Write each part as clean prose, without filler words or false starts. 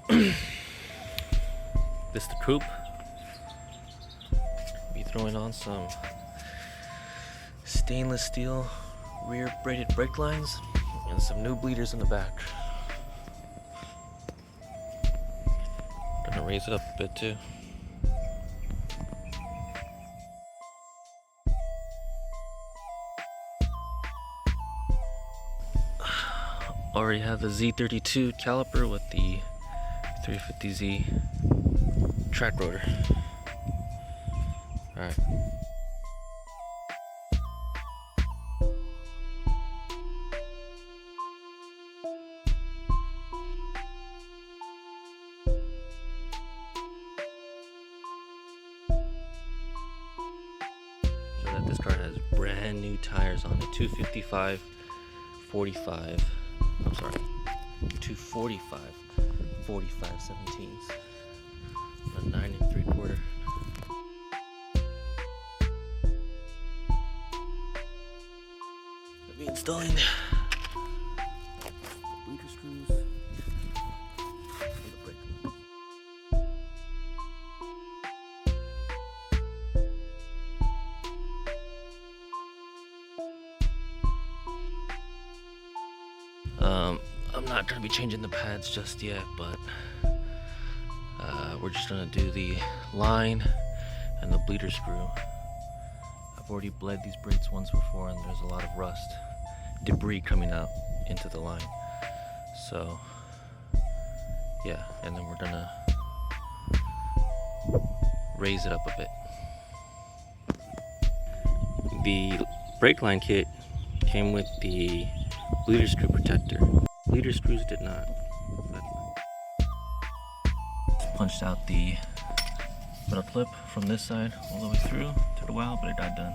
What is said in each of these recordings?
This is the coupe. Be throwing on some stainless steel rear braided brake lines and some new bleeders in the back. Gonna raise it up a bit too. Already have the Z32 caliper with the 350Z track rotor. Alright. So that this car has brand new tires on it, 245 45. I'm sorry, 245 45 17s, a 9 3/4. I'll be installing the bleeder screws and the brake lines. I'm not gonna be changing the pads just yet, but we're just gonna do the line and the bleeder screw. I've already bled these brakes once before, and there's a lot of rust, debris coming out into the line. So yeah, and then we're gonna raise it up a bit. The brake line kit came with the bleeder screw protector. Bleeder screws did not. Punched out the metal clip from this side all the way through. Took a while, but it got done.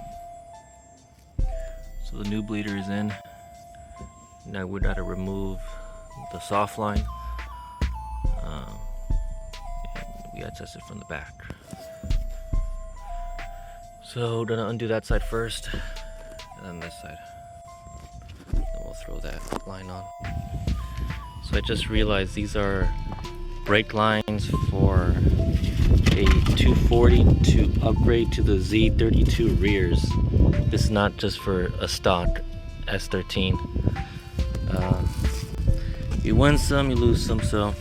So the new bleeder is in. Now we gotta remove the soft line. And we gotta test it from the back. So gonna undo that side first, and then this side. Then we'll throw that line on. So I just realized these are brake lines for a 240 to upgrade to the Z32 rears. This is not just for a stock S13. You win some, you lose some, so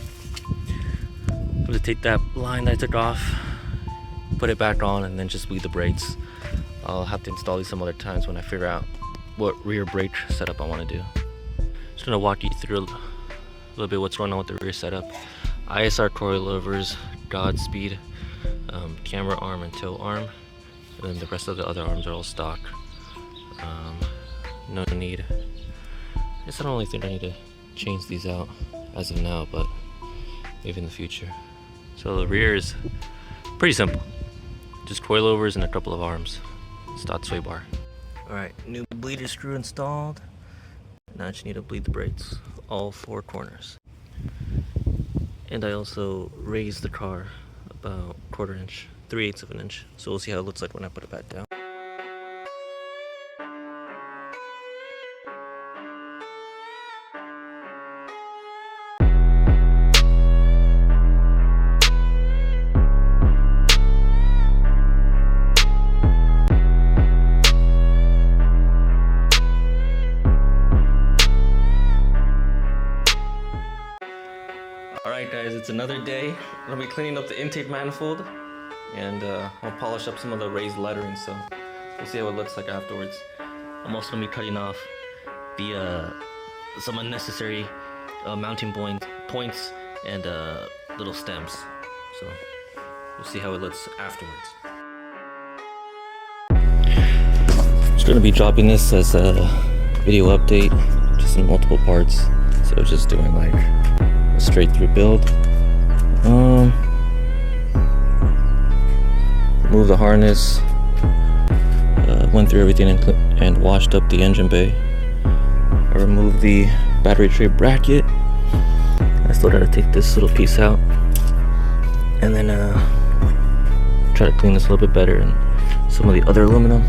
I'm gonna take that line that I took off, put it back on, and then just bleed the brakes. I'll have to install these some other times when I figure out what rear brake setup I want to do. Just gonna walk you through a little bit what's going on with the rear setup. ISR coilovers, Godspeed, camera arm and tow arm, and then the rest of the other arms are all stock. No need. I guess I don't really think I need to change these out as of now, but maybe in the future. So the rear is pretty simple. Just coilovers and a couple of arms. Stock sway bar. Alright, new bleeder screw installed. Now I just need to bleed the brakes, all 4 corners. And I also raised the car about 1/4 inch, 3/8 of an inch. So we'll see how it looks like when I put it back down. Alright guys, it's another day. I'm gonna be cleaning up the intake manifold, and I'll polish up some of the raised lettering, so we'll see how it looks like afterwards. I'm also gonna be cutting off the some unnecessary mounting points and little stems, so we'll see how it looks afterwards. Just gonna be dropping this as a video update, just in multiple parts, instead of just doing like a straight through build. Removed the harness, went through everything and washed up the engine bay. I removed the battery tray bracket. I still gotta take this little piece out, and then try to clean this a little bit better and some of the other aluminum.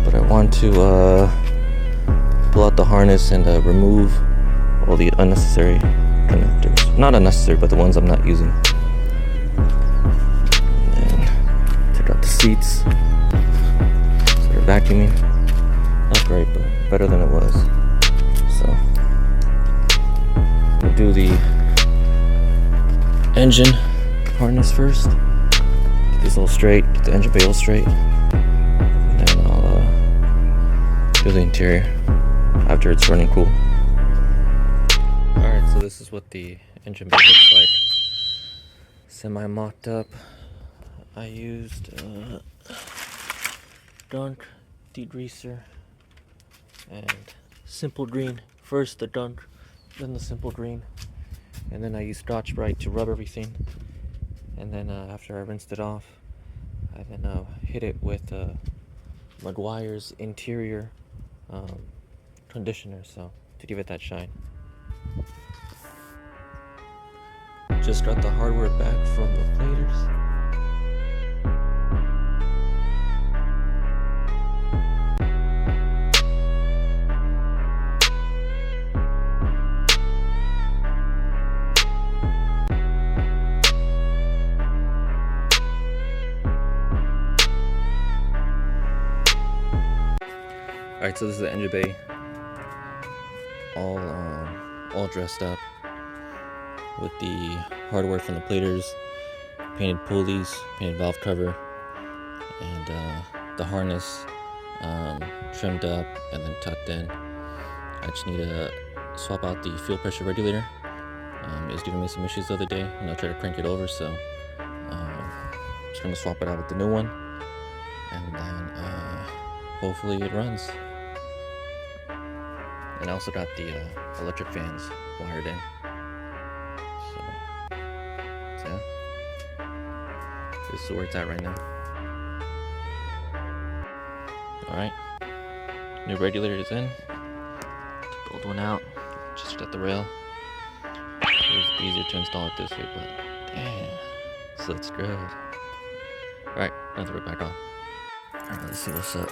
But I want to pull out the harness and remove all the unnecessary connectors. Not unnecessary, but the ones I'm not using. And then take out the seats. Start vacuuming. Not great, but better than it was. So we'll do the engine harness first. Get this all straight, get the engine bay all straight. And then I'll do the interior after it's running cool. Alright, so this is what the engine bay looks like. Semi mocked up. I used Dunk degreaser and simple green. First the Dunk, then the simple green. And then I used Scotch Brite to rub everything. And then after I rinsed it off, I then hit it with Meguiar's interior conditioner, so to give it that shine. Just got the hardware back from the platers. Alright, so this is the engine bay, all dressed up with the hardware from the platers, painted pulleys, painted valve cover, and the harness trimmed up and then tucked in. I just need to swap out the fuel pressure regulator. It was giving me some issues the other day, and I tried to crank it over, so just gonna swap it out with the new one, and then hopefully it runs. And I also got the electric fans wired in. So yeah, this is where it's at right now. Alright, new regulator is in. Took the old one out, just at the rail. It was easier to install it this way, but damn, this looks good. Alright, now throw it back on. Alright, let's see what's up.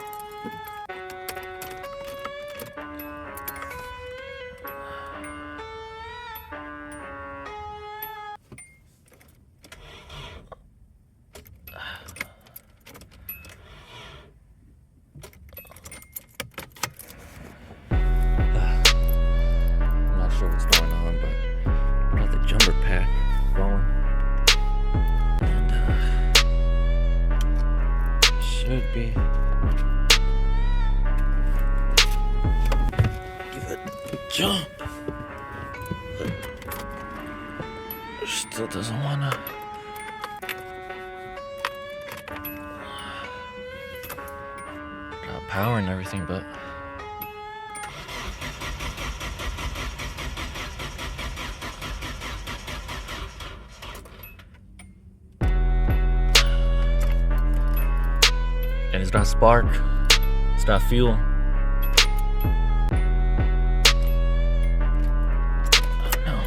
What's going on, but got the jumper pack going, and should be give it a jump, but still doesn't wanna. Got power and everything, but and it's got spark, it's got fuel. Oh no.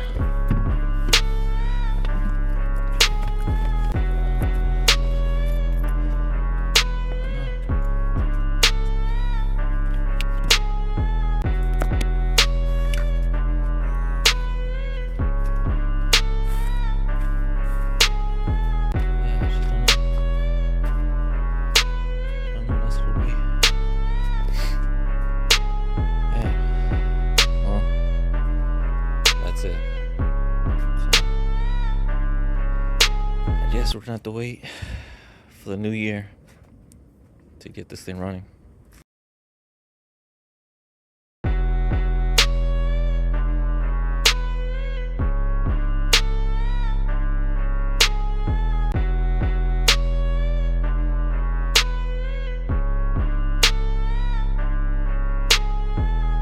I guess we're gonna have to wait for the new year to get this thing running.